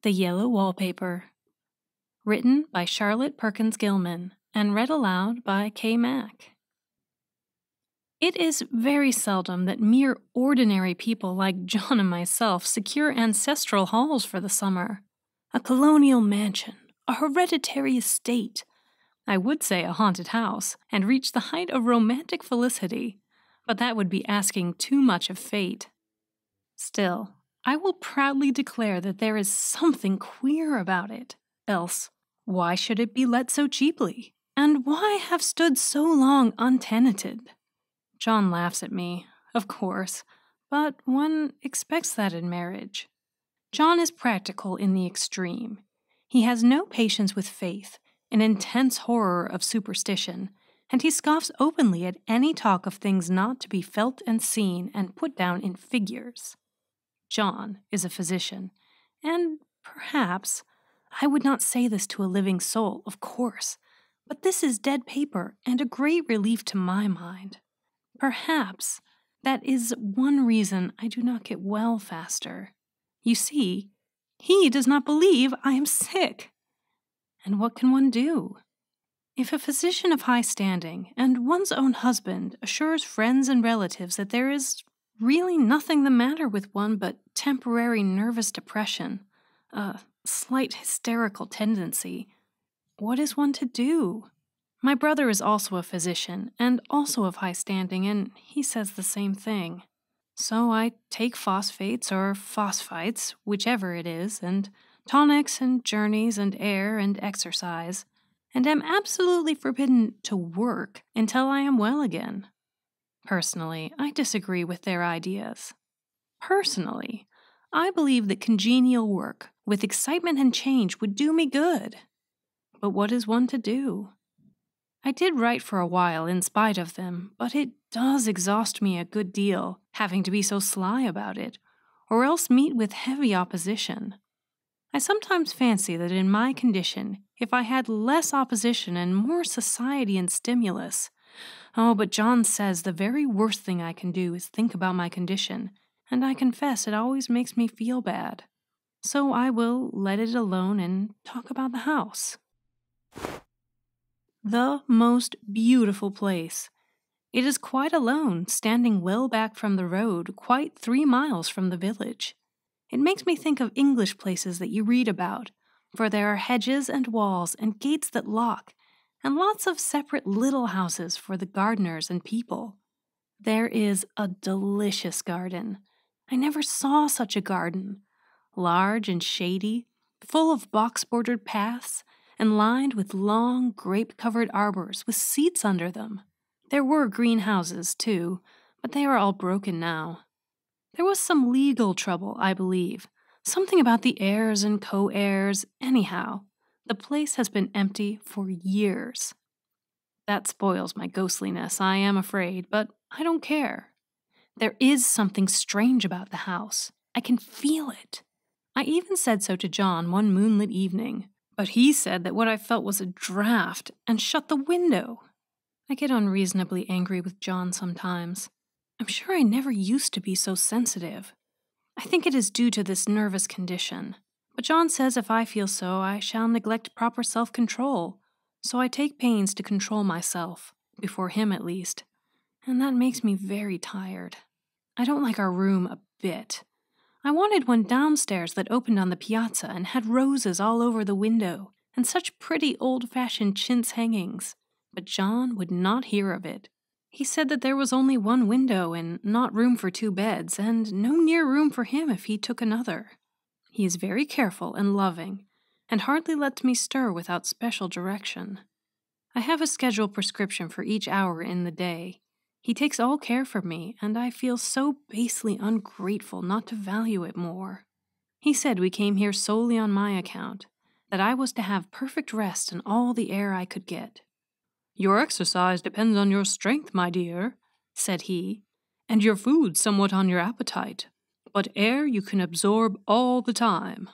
The Yellow Wallpaper. Written by Charlotte Perkins Gilman and read aloud by K. Mack. It is very seldom that mere ordinary people like John and myself secure ancestral halls for the summer. A colonial mansion, a hereditary estate, I would say a haunted house, and reach the height of romantic felicity, but that would be asking too much of fate. Still, I will proudly declare that there is something queer about it. Else, why should it be let so cheaply? And why have stood so long untenanted? John laughs at me, of course, but one expects that in marriage. John is practical in the extreme. He has no patience with faith, an intense horror of superstition, and he scoffs openly at any talk of things not to be felt and seen and put down in figures. John is a physician, and perhaps, I would not say this to a living soul, of course, but this is dead paper and a great relief to my mind. Perhaps that is one reason I do not get well faster. You see, he does not believe I am sick. And what can one do? If a physician of high standing and one's own husband assures friends and relatives that there is really nothing the matter with one but temporary nervous depression, a slight hysterical tendency, what is one to do? My brother is also a physician and also of high standing, and he says the same thing. So I take phosphates or phosphites, whichever it is, and tonics and journeys and air and exercise, and am absolutely forbidden to work until I am well again. Personally, I disagree with their ideas. Personally, I believe that congenial work with excitement and change would do me good. But what is one to do? I did write for a while in spite of them, but it does exhaust me a good deal, having to be so sly about it, or else meet with heavy opposition. I sometimes fancy that in my condition, if I had less opposition and more society and stimulus. Oh, but John says the very worst thing I can do is think about my condition, and I confess it always makes me feel bad. So I will let it alone and talk about the house. The most beautiful place. It is quite alone, standing well back from the road, quite 3 miles from the village. It makes me think of English places that you read about, for there are hedges and walls and gates that lock, and lots of separate little houses for the gardeners and people. There is a delicious garden. I never saw such a garden. Large and shady, full of box-bordered paths, and lined with long, grape-covered arbors with seats under them. There were greenhouses, too, but they are all broken now. There was some legal trouble, I believe, something about the heirs and co-heirs. Anyhow, the place has been empty for years. That spoils my ghostliness, I am afraid, but I don't care. There is something strange about the house. I can feel it. I even said so to John one moonlit evening, but he said that what I felt was a draft and shut the window. I get unreasonably angry with John sometimes. I'm sure I never used to be so sensitive. I think it is due to this nervous condition. But John says if I feel so, I shall neglect proper self-control. So I take pains to control myself, before him at least. And that makes me very tired. I don't like our room a bit. I wanted one downstairs that opened on the piazza and had roses all over the window, and such pretty old-fashioned chintz hangings. But John would not hear of it. He said that there was only one window and not room for 2 beds, and no near room for him if he took another. He is very careful and loving, and hardly lets me stir without special direction. I have a scheduled prescription for each hour in the day. He takes all care for me, and I feel so basely ungrateful not to value it more. He said we came here solely on my account, that I was to have perfect rest and all the air I could get. "Your exercise depends on your strength, my dear," said he, "and your food somewhat on your appetite, but air you can absorb all the time."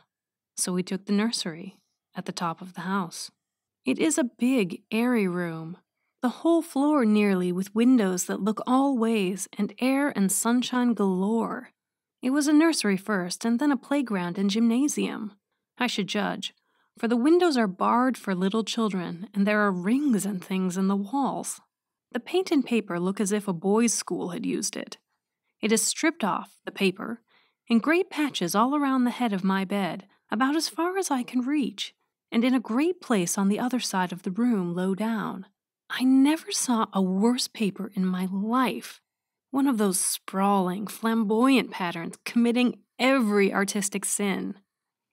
So we took the nursery, at the top of the house. It is a big, airy room, the whole floor nearly with windows that look all ways and air and sunshine galore. It was a nursery first and then a playground and gymnasium. I should judge, for the windows are barred for little children, and there are rings and things in the walls. The paint and paper look as if a boys' school had used it. It is stripped off, the paper, in great patches all around the head of my bed, about as far as I can reach, and in a great place on the other side of the room, low down. I never saw a worse paper in my life. One of those sprawling, flamboyant patterns committing every artistic sin.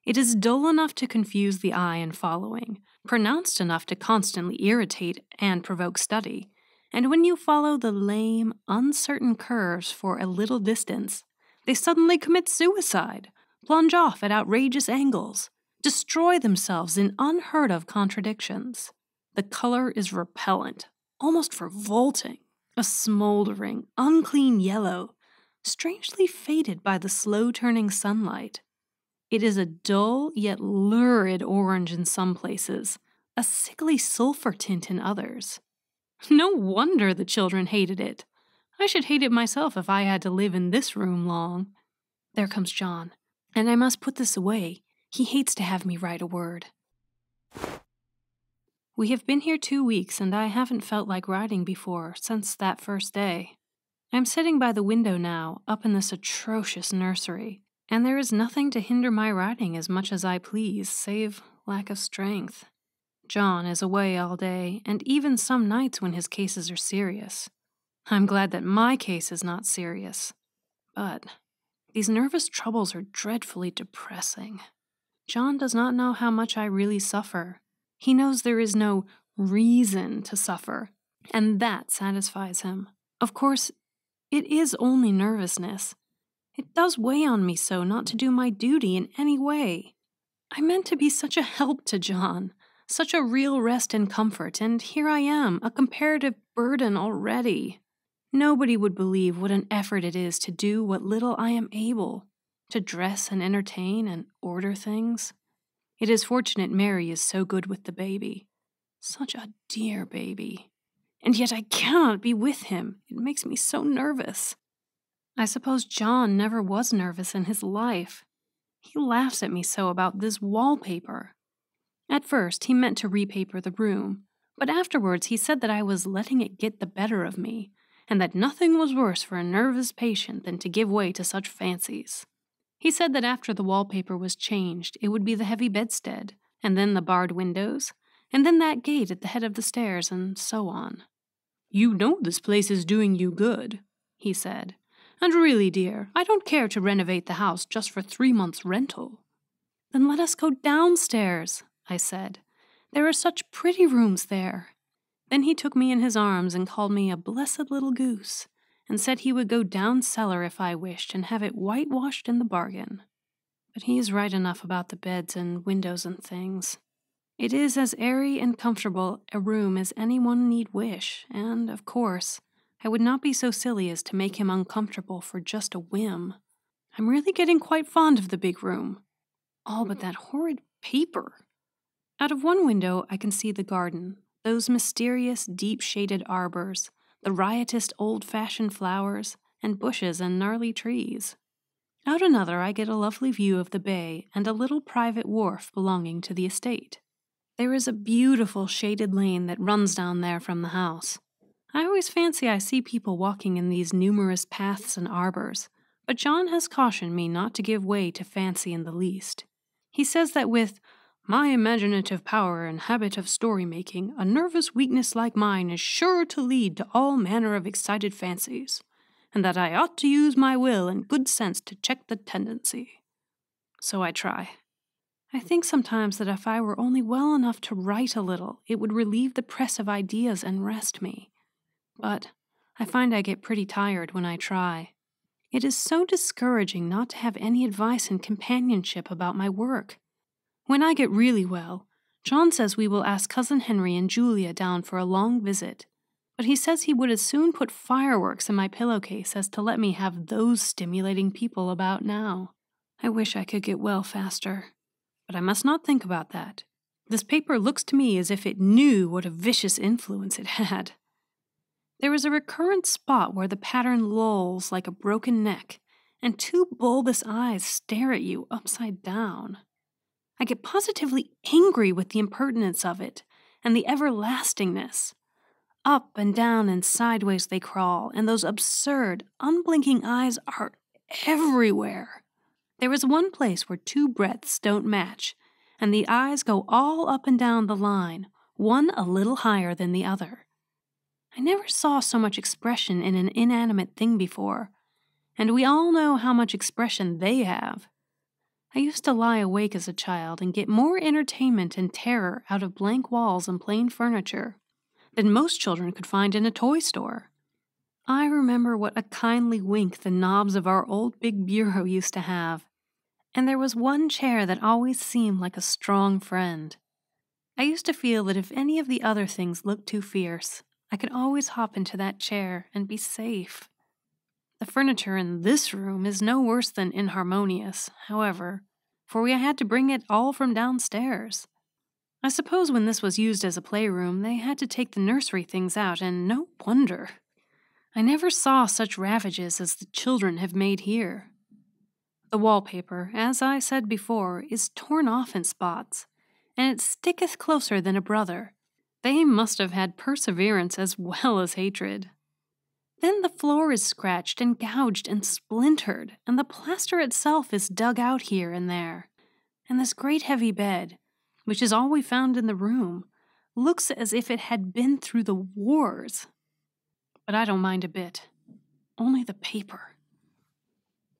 It is dull enough to confuse the eye in following, pronounced enough to constantly irritate and provoke study, and when you follow the lame, uncertain curves for a little distance, they suddenly commit suicide, plunge off at outrageous angles, destroy themselves in unheard-of contradictions. The color is repellent, almost revolting, a smoldering, unclean yellow, strangely faded by the slow-turning sunlight. It is a dull yet lurid orange in some places, a sickly sulfur tint in others. No wonder the children hated it. I should hate it myself if I had to live in this room long. There comes John, and I must put this away. He hates to have me write a word. We have been here 2 weeks, and I haven't felt like writing before since that first day. I'm sitting by the window now, up in this atrocious nursery, and there is nothing to hinder my writing as much as I please, save lack of strength. John is away all day, and even some nights when his cases are serious. I'm glad that my case is not serious. But these nervous troubles are dreadfully depressing. John does not know how much I really suffer. He knows there is no reason to suffer, and that satisfies him. Of course, it is only nervousness. It does weigh on me so not to do my duty in any way. I meant to be such a help to John, such a real rest and comfort, and here I am, a comparative burden already. Nobody would believe what an effort it is to do what little I am able, to dress and entertain and order things. It is fortunate Mary is so good with the baby. Such a dear baby. And yet I cannot be with him. It makes me so nervous. I suppose John never was nervous in his life. He laughs at me so about this wallpaper. At first, he meant to repaper the room, but afterwards he said that I was letting it get the better of me, and that nothing was worse for a nervous patient than to give way to such fancies. He said that after the wallpaper was changed, it would be the heavy bedstead, and then the barred windows, and then that gate at the head of the stairs, and so on. "You know this place is doing you good," he said. "And really, dear, I don't care to renovate the house just for 3 months' rental." "Then let us go downstairs," I said. "There are such pretty rooms there." Then he took me in his arms and called me a blessed little goose, and said he would go down cellar if I wished and have it whitewashed in the bargain. But he is right enough about the beds and windows and things. It is as airy and comfortable a room as anyone need wish, and, of course, I would not be so silly as to make him uncomfortable for just a whim. I'm really getting quite fond of the big room. All but that horrid paper. Out of one window I can see the garden, those mysterious, deep-shaded arbors, the riotous old-fashioned flowers, and bushes and gnarly trees. Out another I get a lovely view of the bay and a little private wharf belonging to the estate. There is a beautiful shaded lane that runs down there from the house. I always fancy I see people walking in these numerous paths and arbors, but John has cautioned me not to give way to fancy in the least. He says that with my imaginative power and habit of story-making, a nervous weakness like mine is sure to lead to all manner of excited fancies, and that I ought to use my will and good sense to check the tendency. So I try. I think sometimes that if I were only well enough to write a little, it would relieve the press of ideas and rest me. But I find I get pretty tired when I try. It is so discouraging not to have any advice and companionship about my work. When I get really well, John says we will ask Cousin Henry and Julia down for a long visit, but he says he would as soon put fireworks in my pillowcase as to let me have those stimulating people about now. I wish I could get well faster, but I must not think about that. This paper looks to me as if it knew what a vicious influence it had. There is a recurrent spot where the pattern lolls like a broken neck, and 2 bulbous eyes stare at you upside down. I get positively angry with the impertinence of it and the everlastingness. Up and down and sideways they crawl, and those absurd, unblinking eyes are everywhere. There is one place where two breadths don't match, and the eyes go all up and down the line, one a little higher than the other. I never saw so much expression in an inanimate thing before, and we all know how much expression they have. I used to lie awake as a child and get more entertainment and terror out of blank walls and plain furniture than most children could find in a toy store. I remember what a kindly wink the knobs of our old big bureau used to have, and there was one chair that always seemed like a strong friend. I used to feel that if any of the other things looked too fierce, I could always hop into that chair and be safe. The furniture in this room is no worse than inharmonious, however, for we had to bring it all from downstairs. I suppose when this was used as a playroom, they had to take the nursery things out, and no wonder. I never saw such ravages as the children have made here. The wallpaper, as I said before, is torn off in spots, and it sticketh closer than a brother. They must have had perseverance as well as hatred. Then the floor is scratched and gouged and splintered, and the plaster itself is dug out here and there. And this great heavy bed, which is all we found in the room, looks as if it had been through the wars. But I don't mind a bit. Only the paper.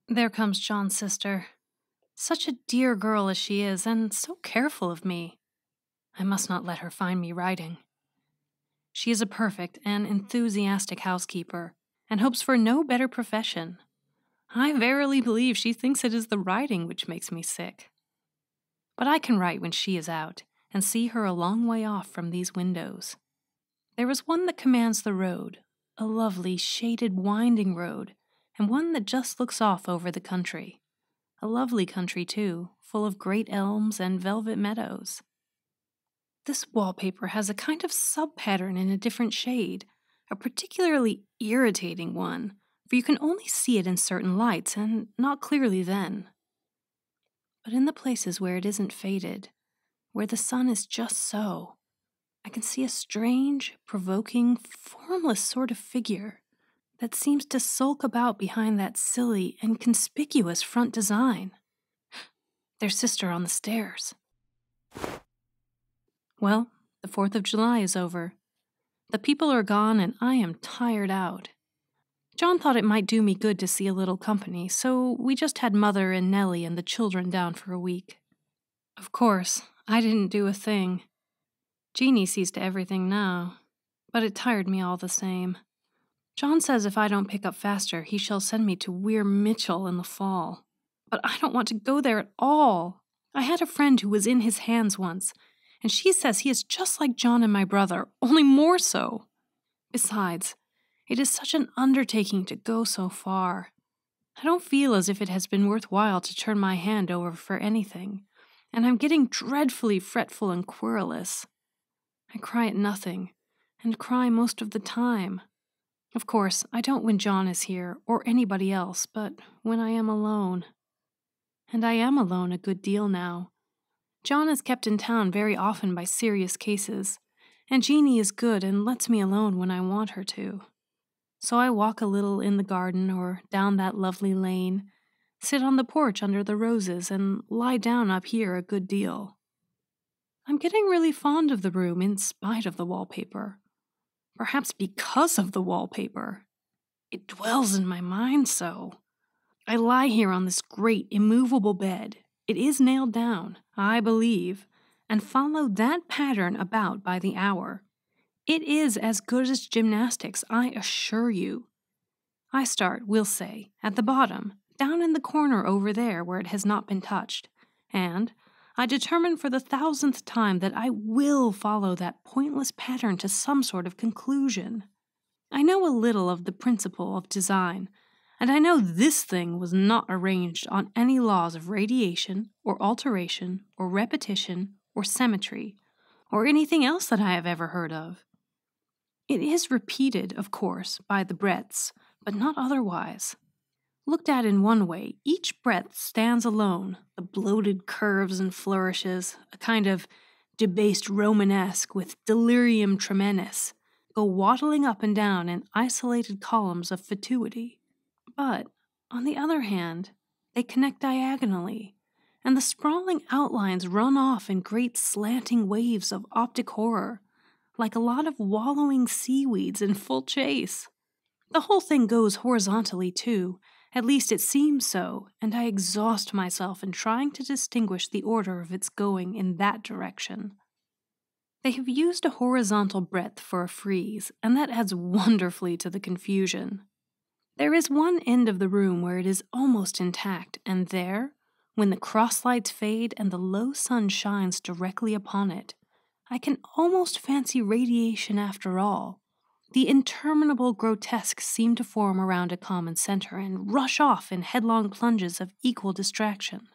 There comes John's sister. Such a dear girl as she is, and so careful of me. I must not let her find me writing. She is a perfect and enthusiastic housekeeper, and hopes for no better profession. I verily believe she thinks it is the writing which makes me sick. But I can write when she is out, and see her a long way off from these windows. There is one that commands the road, a lovely, shaded, winding road, and one that just looks off over the country. A lovely country, too, full of great elms and velvet meadows. This wallpaper has a kind of sub-pattern in a different shade, a particularly irritating one, for you can only see it in certain lights, and not clearly then. But in the places where it isn't faded, where the sun is just so, I can see a strange, provoking, formless sort of figure that seems to sulk about behind that silly and conspicuous front design. Their sister on the stairs. Well, the 4th of July is over. The people are gone and I am tired out. John thought it might do me good to see a little company, so we just had Mother and Nellie and the children down for a week. Of course, I didn't do a thing. Jeannie sees to everything now, but it tired me all the same. John says if I don't pick up faster, he shall send me to Weir Mitchell in the fall. But I don't want to go there at all. I had a friend who was in his hands once, and she says he is just like John and my brother, only more so. Besides, it is such an undertaking to go so far. I don't feel as if it has been worthwhile to turn my hand over for anything, and I'm getting dreadfully fretful and querulous. I cry at nothing, and cry most of the time. Of course, I don't when John is here, or anybody else, but when I am alone. And I am alone a good deal now. John is kept in town very often by serious cases, and Jeannie is good and lets me alone when I want her to. So I walk a little in the garden or down that lovely lane, sit on the porch under the roses, and lie down up here a good deal. I'm getting really fond of the room in spite of the wallpaper. Perhaps because of the wallpaper. It dwells in my mind so. I lie here on this great, immovable bed. It is nailed down, I believe, and follow that pattern about by the hour. It is as good as gymnastics, I assure you. I start, we'll say, at the bottom, down in the corner over there where it has not been touched, and I determine for the 1000th time that I will follow that pointless pattern to some sort of conclusion. I know a little of the principle of design, and I know this thing was not arranged on any laws of radiation, or alteration, or repetition, or symmetry, or anything else that I have ever heard of. It is repeated, of course, by the breadths, but not otherwise. Looked at in one way, each breadth stands alone, the bloated curves and flourishes, a kind of debased Romanesque with delirium tremendous, go waddling up and down in isolated columns of fatuity. But, on the other hand, they connect diagonally, and the sprawling outlines run off in great slanting waves of optic horror, like a lot of wallowing seaweeds in full chase. The whole thing goes horizontally, too. At least it seems so, and I exhaust myself in trying to distinguish the order of its going in that direction. They have used a horizontal breadth for a frieze, and that adds wonderfully to the confusion. There is one end of the room where it is almost intact, and there, when the cross-lights fade and the low sun shines directly upon it, I can almost fancy radiation after all. The interminable grotesques seem to form around a common center and rush off in headlong plunges of equal distraction.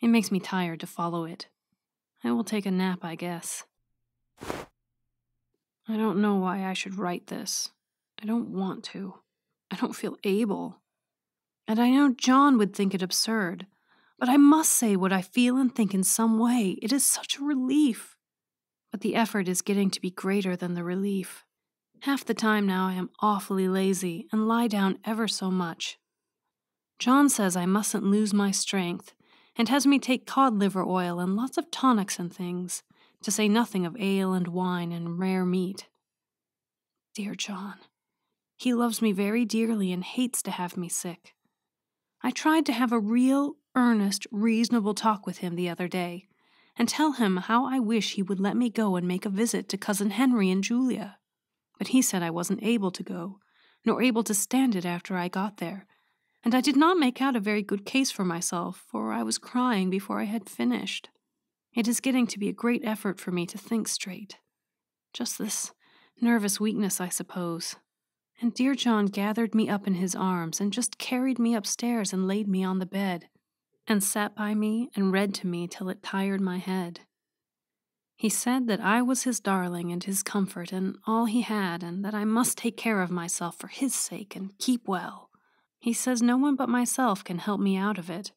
It makes me tired to follow it. I will take a nap, I guess. I don't know why I should write this. I don't want to. I don't feel able. And I know John would think it absurd, but I must say what I feel and think in some way. It is such a relief. But the effort is getting to be greater than the relief. Half the time now I am awfully lazy and lie down ever so much. John says I mustn't lose my strength and has me take cod liver oil and lots of tonics and things, to say nothing of ale and wine and rare meat. Dear John. He loves me very dearly and hates to have me sick. I tried to have a real, earnest, reasonable talk with him the other day and tell him how I wish he would let me go and make a visit to Cousin Henry and Julia. But he said I wasn't able to go, nor able to stand it after I got there, and I did not make out a very good case for myself, for I was crying before I had finished. It is getting to be a great effort for me to think straight. Just this nervous weakness, I suppose. And dear John gathered me up in his arms and just carried me upstairs and laid me on the bed, and sat by me and read to me till it tired my head. He said that I was his darling and his comfort and all he had, and that I must take care of myself for his sake and keep well. He says no one but myself can help me out of it,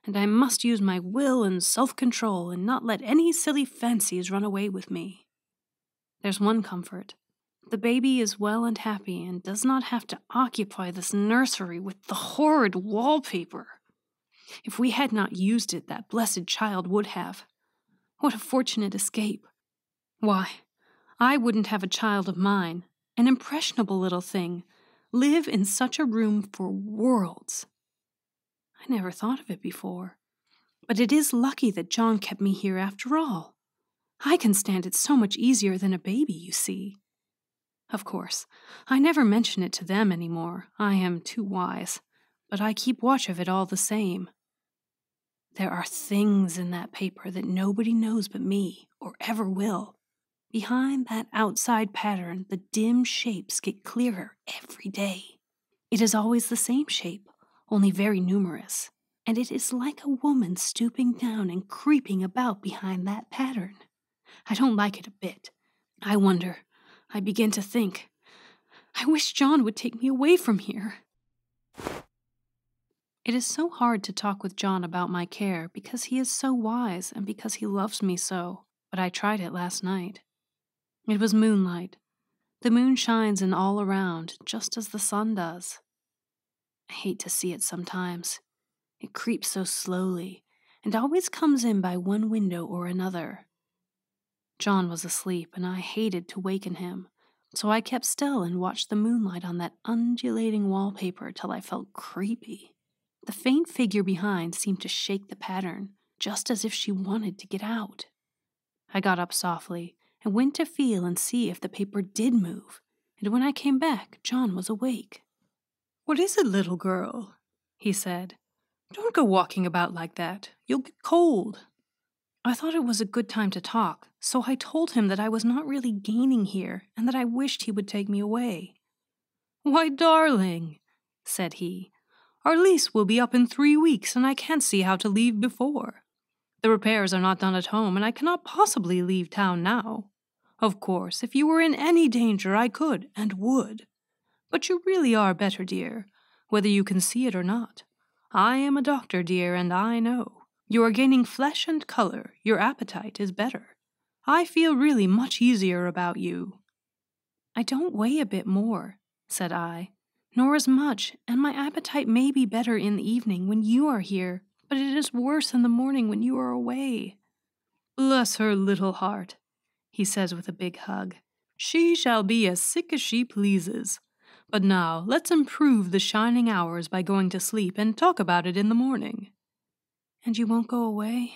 and I must use my will and self-control and not let any silly fancies run away with me. There's one comfort. The baby is well and happy and does not have to occupy this nursery with the horrid wallpaper. If we had not used it, that blessed child would have. What a fortunate escape. Why, I wouldn't have a child of mine, an impressionable little thing, live in such a room for worlds. I never thought of it before. But it is lucky that John kept me here after all. I can stand it so much easier than a baby, you see. Of course, I never mention it to them any more. I am too wise, but I keep watch of it all the same. There are things in that paper that nobody knows but me, or ever will. Behind that outside pattern, the dim shapes get clearer every day. It is always the same shape, only very numerous, and it is like a woman stooping down and creeping about behind that pattern. I don't like it a bit. I wonder, I begin to think, I wish John would take me away from here. It is so hard to talk with John about my care because he is so wise and because he loves me so, but I tried it last night. It was moonlight. The moon shines in all around, just as the sun does. I hate to see it sometimes. It creeps so slowly, and always comes in by one window or another. John was asleep, and I hated to waken him, so I kept still and watched the moonlight on that undulating wallpaper till I felt creepy. The faint figure behind seemed to shake the pattern, just as if she wanted to get out. I got up softly and went to feel and see if the paper did move, and when I came back, John was awake. "What is it, little girl?" he said. "Don't go walking about like that. You'll get cold." I thought it was a good time to talk, so I told him that I was not really gaining here and that I wished he would take me away. "Why, darling," said he, "our lease will be up in 3 weeks and I can't see how to leave before. The repairs are not done at home and I cannot possibly leave town now. Of course, if you were in any danger I could and would. But you really are better, dear. whether you can see it or not. I am a doctor, dear, and I know. You are gaining flesh and color. Your appetite is better. I feel really much easier about you." "I don't weigh a bit more," said I, "nor as much, and my appetite may be better in the evening when you are here, but it is worse in the morning when you are away." "Bless her little heart," he says with a big hug. "She shall be as sick as she pleases. But now let's improve the shining hours by going to sleep and talk about it in the morning." "And you won't go away?"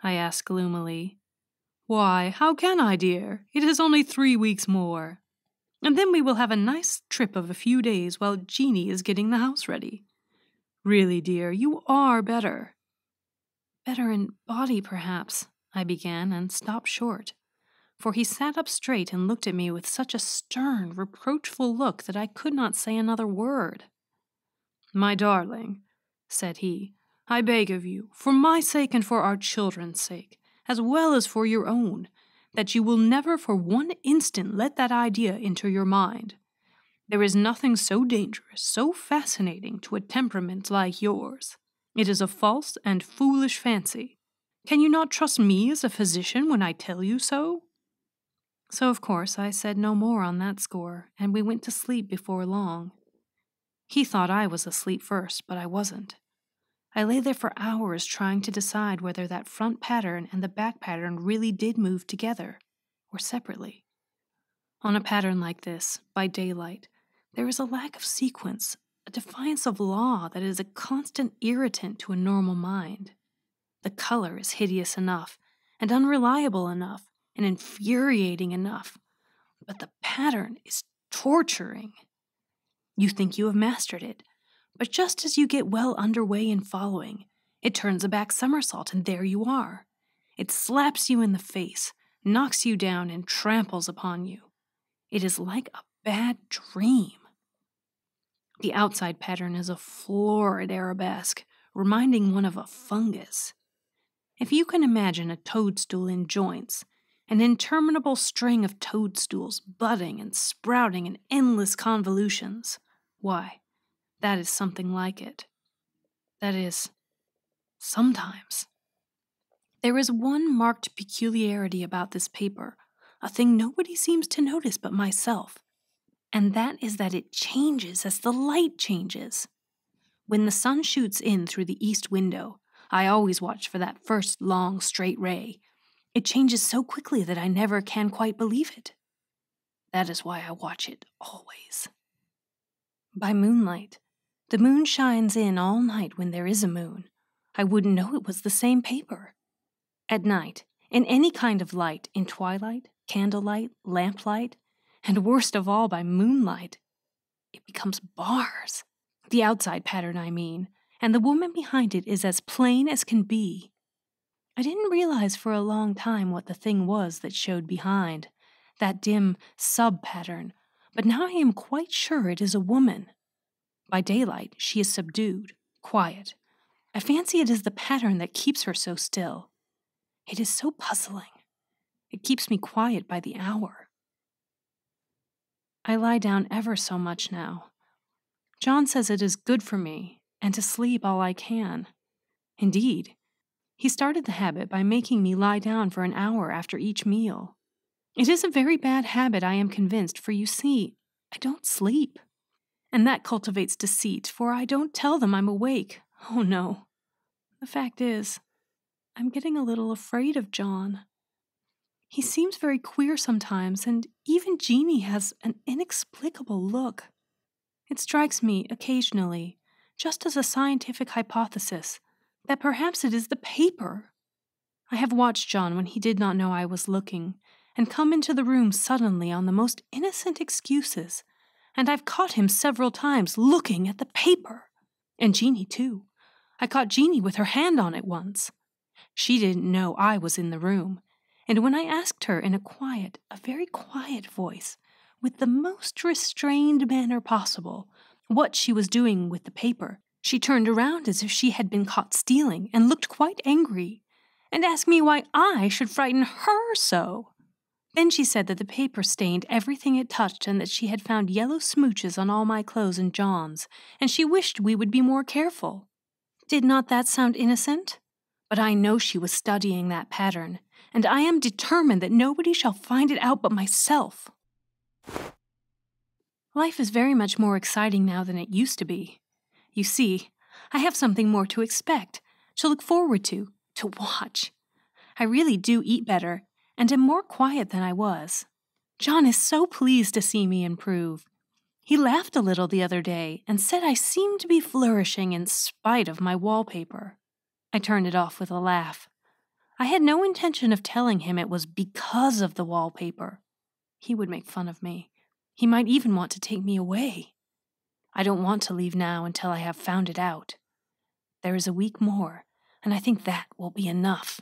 I asked gloomily. "Why, how can I, dear? It is only 3 weeks more. And then we will have a nice trip of a few days while Jeanie is getting the house ready. Really, dear, you are better." "Better in body, perhaps," I began, and stopped short, for he sat up straight and looked at me with such a stern, reproachful look that I could not say another word. "My darling," said he, "I beg of you, for my sake and for our children's sake, as well as for your own, that you will never for one instant let that idea into your mind. There is nothing so dangerous, so fascinating to a temperament like yours. It is a false and foolish fancy. Can you not trust me as a physician when I tell you so?" So, of course, I said no more on that score, and we went to sleep before long. He thought I was asleep first, but I wasn't. I lay there for hours trying to decide whether that front pattern and the back pattern really did move together, or separately. On a pattern like this, by daylight, there is a lack of sequence, a defiance of law that is a constant irritant to a normal mind. The color is hideous enough, and unreliable enough, and infuriating enough, but the pattern is torturing. You think you have mastered it, but just as you get well underway in following, it turns a back somersault, and there you are. It slaps you in the face, knocks you down, and tramples upon you. It is like a bad dream. The outside pattern is a florid arabesque, reminding one of a fungus. If you can imagine a toadstool in joints, an interminable string of toadstools budding and sprouting in endless convolutions, why, that is something like it. That is, sometimes. There is one marked peculiarity about this paper, a thing nobody seems to notice but myself, and that is that it changes as the light changes. When the sun shoots in through the east window, I always watch for that first long, straight ray. It changes so quickly that I never can quite believe it. That is why I watch it always. By moonlight, the moon shines in all night when there is a moon. I wouldn't know it was the same paper. At night, in any kind of light, in twilight, candlelight, lamplight, and worst of all by moonlight, it becomes bars. The outside pattern, I mean, and the woman behind it is as plain as can be. I didn't realize for a long time what the thing was that showed behind, that dim sub-pattern, but now I am quite sure it is a woman. By daylight, she is subdued, quiet. I fancy it is the pattern that keeps her so still. It is so puzzling. It keeps me quiet by the hour. I lie down ever so much now. John says it is good for me, and to sleep all I can. Indeed, he started the habit by making me lie down for an hour after each meal. It is a very bad habit, I am convinced, for you see, I don't sleep. And that cultivates deceit, for I don't tell them I'm awake. Oh no. The fact is, I'm getting a little afraid of John. He seems very queer sometimes, and even Jeanie has an inexplicable look. It strikes me, occasionally, just as a scientific hypothesis, that perhaps it is the paper. I have watched John when he did not know I was looking, and come into the room suddenly on the most innocent excuses, and I've caught him several times looking at the paper. And Jeanie, too. I caught Jeanie with her hand on it once. She didn't know I was in the room, and when I asked her in a very quiet voice, with the most restrained manner possible, what she was doing with the paper, she turned around as if she had been caught stealing and looked quite angry, and asked me why I should frighten her so. Then she said that the paper stained everything it touched and that she had found yellow smooches on all my clothes and John's, and she wished we would be more careful. Did not that sound innocent? But I know she was studying that pattern, and I am determined that nobody shall find it out but myself. Life is very much more exciting now than it used to be. You see, I have something more to expect, to look forward to watch. I really do eat better, and am more quiet than I was. John is so pleased to see me improve. He laughed a little the other day and said I seemed to be flourishing in spite of my wallpaper. I turned it off with a laugh. I had no intention of telling him it was because of the wallpaper. He would make fun of me. He might even want to take me away. I don't want to leave now until I have found it out. There is a week more, and I think that will be enough.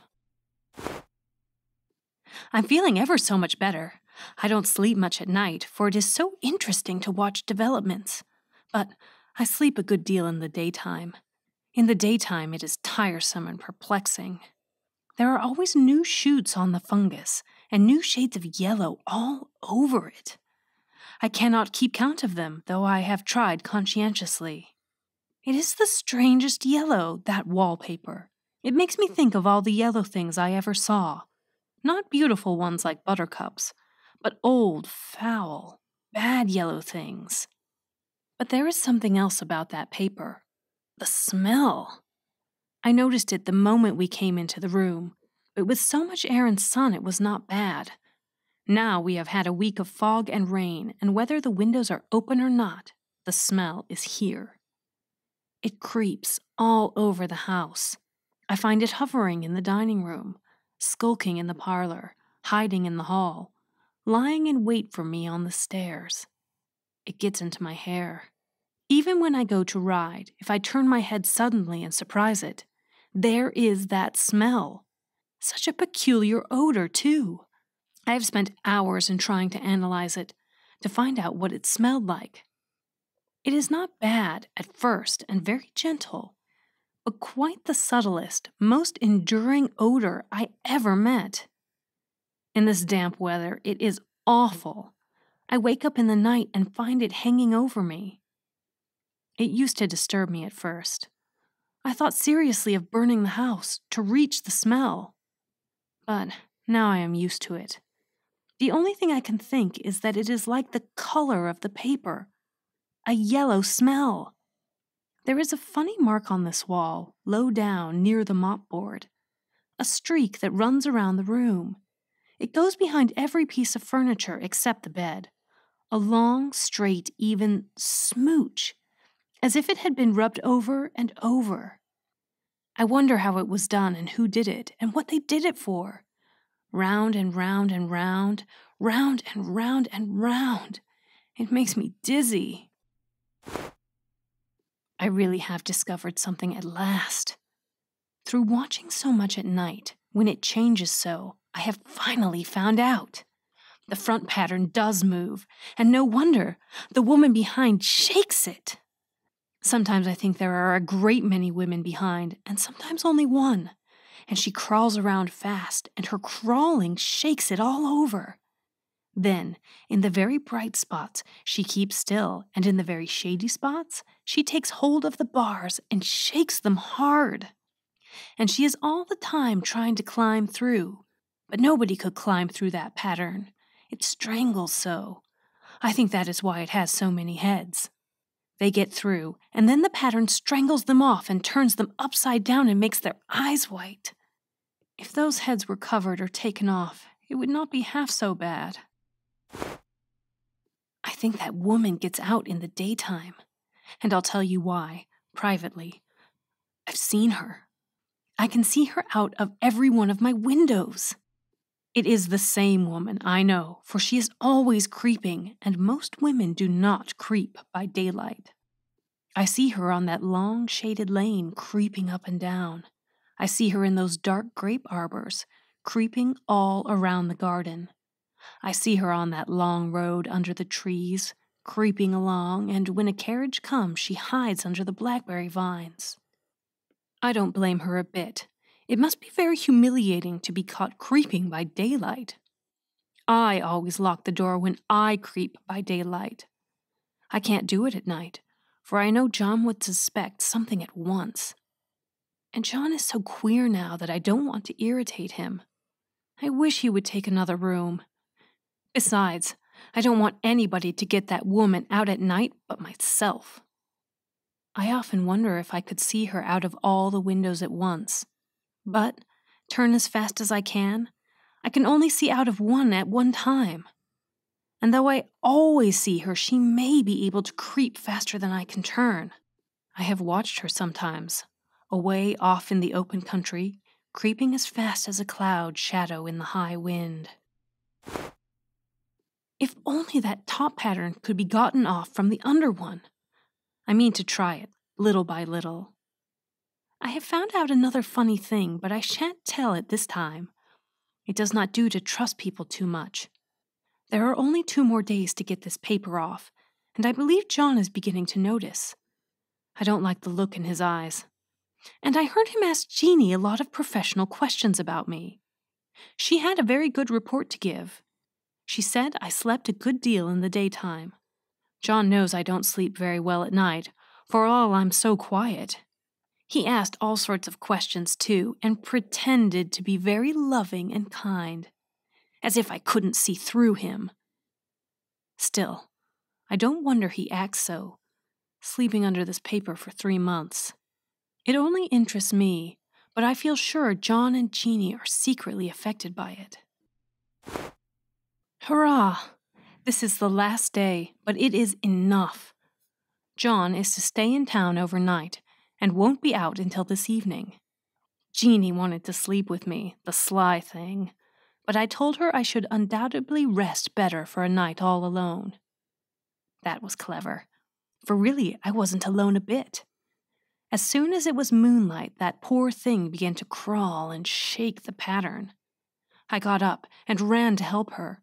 I'm feeling ever so much better. I don't sleep much at night, for it is so interesting to watch developments. But I sleep a good deal in the daytime. In the daytime, it is tiresome and perplexing. There are always new shoots on the fungus, and new shades of yellow all over it. I cannot keep count of them, though I have tried conscientiously. It is the strangest yellow, that wallpaper. It makes me think of all the yellow things I ever saw. Not beautiful ones like buttercups, but old, foul, bad yellow things. But there is something else about that paper. The smell. I noticed it the moment we came into the room, but with so much air and sun it was not bad. Now we have had a week of fog and rain, and whether the windows are open or not, the smell is here. It creeps all over the house. I find it hovering in the dining room, skulking in the parlor, hiding in the hall, lying in wait for me on the stairs. It gets into my hair. Even when I go to ride, if I turn my head suddenly and surprise it, there is that smell. Such a peculiar odor, too. I have spent hours in trying to analyze it, to find out what it smelled like. It is not bad at first and very gentle, but quite the subtlest, most enduring odor I ever met. In this damp weather, it is awful. I wake up in the night and find it hanging over me. It used to disturb me at first. I thought seriously of burning the house to reach the smell. But now I am used to it. The only thing I can think is that it is like the color of the paper. A yellow smell. There is a funny mark on this wall, low down near the mopboard. A streak that runs around the room. It goes behind every piece of furniture except the bed. A long, straight, even smooch, as if it had been rubbed over and over. I wonder how it was done and who did it and what they did it for. Round and round and round, round and round and round. It makes me dizzy. I really have discovered something at last. Through watching so much at night, when it changes so, I have finally found out. The front pattern does move, and no wonder, the woman behind shakes it. Sometimes I think there are a great many women behind, and sometimes only one, and she crawls around fast, and her crawling shakes it all over. Then, in the very bright spots, she keeps still, and in the very shady spots, she takes hold of the bars and shakes them hard. And she is all the time trying to climb through, but nobody could climb through that pattern. It strangles so. I think that is why it has so many heads. They get through, and then the pattern strangles them off and turns them upside down and makes their eyes white. If those heads were covered or taken off, it would not be half so bad. I think that woman gets out in the daytime, and I'll tell you why, privately. I've seen her. I can see her out of every one of my windows. It is the same woman, I know, for she is always creeping, and most women do not creep by daylight. I see her on that long, shaded lane creeping up and down. I see her in those dark grape arbors, creeping all around the garden. I see her on that long road under the trees, creeping along, and when a carriage comes, she hides under the blackberry vines. I don't blame her a bit. It must be very humiliating to be caught creeping by daylight. I always lock the door when I creep by daylight. I can't do it at night, for I know John would suspect something at once. And John is so queer now that I don't want to irritate him. I wish he would take another room. Besides, I don't want anybody to get that woman out at night but myself. I often wonder if I could see her out of all the windows at once. But, turn as fast as I can only see out of one at one time. And though I always see her, she may be able to creep faster than I can turn. I have watched her sometimes, away off in the open country, creeping as fast as a cloud shadow in the high wind. If only that top pattern could be gotten off from the under one. I mean to try it, little by little. I have found out another funny thing, but I shan't tell it this time. It does not do to trust people too much. There are only 2 more days to get this paper off, and I believe John is beginning to notice. I don't like the look in his eyes. And I heard him ask Jeannie a lot of professional questions about me. She had a very good report to give. She said I slept a good deal in the daytime. John knows I don't sleep very well at night, for all I'm so quiet. He asked all sorts of questions, too, and pretended to be very loving and kind, as if I couldn't see through him. Still, I don't wonder he acts so, sleeping under this paper for 3 months. It only interests me, but I feel sure John and Jeannie are secretly affected by it. Hurrah! This is the last day, but it is enough. John is to stay in town overnight and won't be out until this evening. Jeannie wanted to sleep with me, the sly thing, but I told her I should undoubtedly rest better for a night all alone. That was clever, for really I wasn't alone a bit. As soon as it was moonlight, that poor thing began to crawl and shake the pattern. I got up and ran to help her.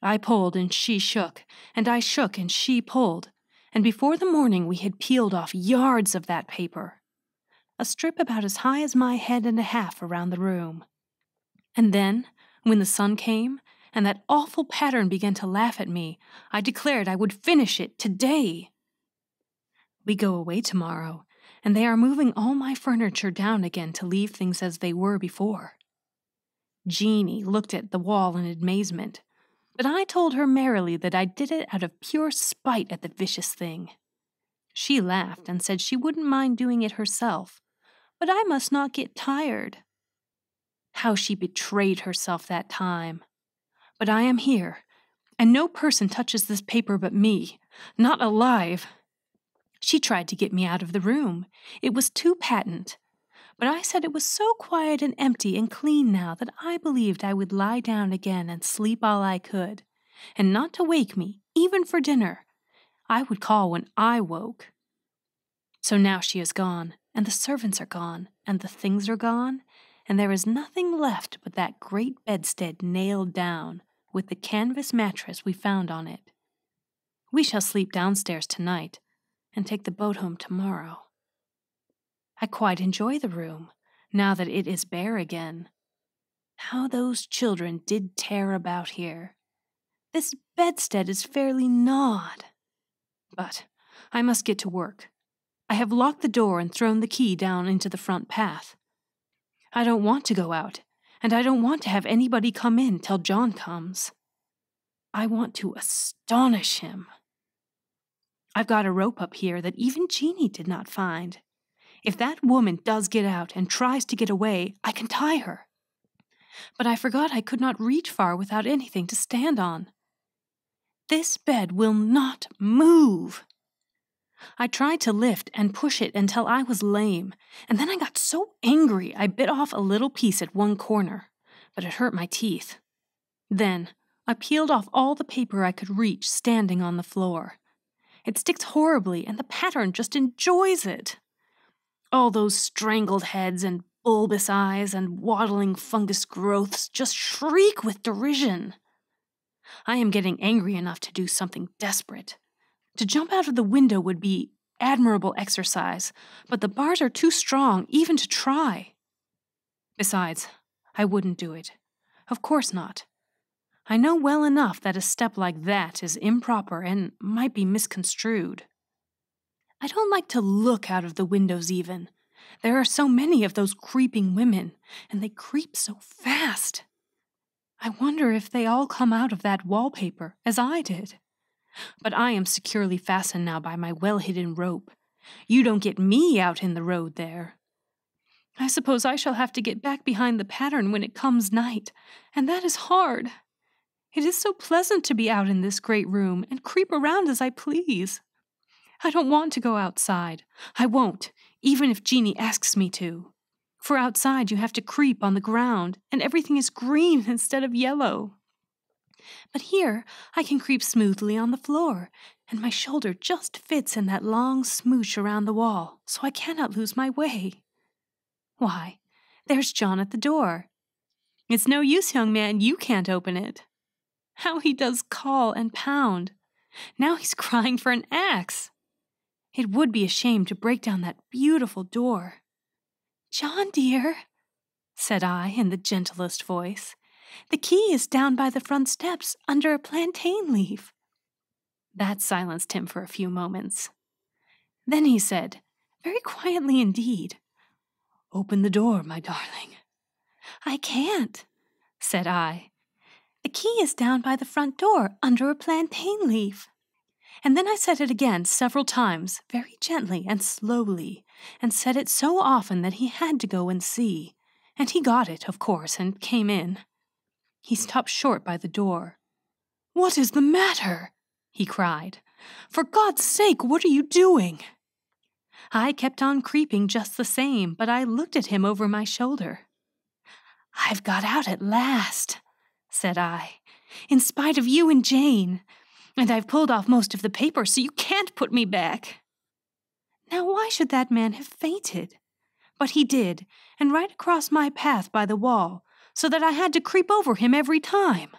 I pulled and she shook, and I shook and she pulled, and before the morning we had peeled off yards of that paper, a strip about as high as my head and a half around the room. And then, when the sun came, and that awful pattern began to laugh at me, I declared I would finish it today. We go away tomorrow, and they are moving all my furniture down again to leave things as they were before. Jeannie looked at the wall in amazement, but I told her merrily that I did it out of pure spite at the vicious thing. She laughed and said she wouldn't mind doing it herself, but I must not get tired. How she betrayed herself that time. But I am here, and no person touches this paper but me, not alive. She tried to get me out of the room. It was too patent. But I said it was so quiet and empty and clean now that I believed I would lie down again and sleep all I could, and not to wake me, even for dinner. I would call when I woke. So now she is gone, and the servants are gone, and the things are gone, and there is nothing left but that great bedstead nailed down, with the canvas mattress we found on it. We shall sleep downstairs tonight, and take the boat home tomorrow. I quite enjoy the room, now that it is bare again. How those children did tear about here. This bedstead is fairly gnawed. But I must get to work. I have locked the door and thrown the key down into the front path. I don't want to go out, and I don't want to have anybody come in till John comes. I want to astonish him. I've got a rope up here that even Jeannie did not find. If that woman does get out and tries to get away, I can tie her. But I forgot I could not reach far without anything to stand on. This bed will not move. I tried to lift and push it until I was lame, and then I got so angry I bit off a little piece at one corner, but it hurt my teeth. Then I peeled off all the paper I could reach standing on the floor. It sticks horribly, and the pattern just enjoys it. All those strangled heads and bulbous eyes and waddling fungus growths just shriek with derision. I am getting angry enough to do something desperate. To jump out of the window would be admirable exercise, but the bars are too strong even to try. Besides, I wouldn't do it. Of course not. I know well enough that a step like that is improper and might be misconstrued. I don't like to look out of the windows even. There are so many of those creeping women, and they creep so fast. I wonder if they all come out of that wallpaper, as I did. But I am securely fastened now by my well-hidden rope. You don't get me out in the road there. I suppose I shall have to get back behind the pattern when it comes night, and that is hard. It is so pleasant to be out in this great room and creep around as I please. I don't want to go outside. I won't, even if Jeannie asks me to. For outside you have to creep on the ground, and everything is green instead of yellow. But here I can creep smoothly on the floor, and my shoulder just fits in that long smooch around the wall, so I cannot lose my way. Why, there's John at the door. It's no use, young man, you can't open it. How he does call and pound. Now he's crying for an axe. It would be a shame to break down that beautiful door. John, dear, said I in the gentlest voice, the key is down by the front steps under a plantain leaf. That silenced him for a few moments. Then he said, very quietly indeed, Open the door, my darling. I can't, said I. The key is down by the front door under a plantain leaf. And then I said it again several times, very gently and slowly, and said it so often that he had to go and see. And he got it, of course, and came in. He stopped short by the door. What is the matter? He cried. For God's sake, what are you doing? I kept on creeping just the same, but I looked at him over my shoulder. I've got out at last, said I, in spite of you and Jane, and I've pulled off most of the paper, so you can't put me back. Now why should that man have fainted? But he did, and right across my path by the wall, so that I had to creep over him every time.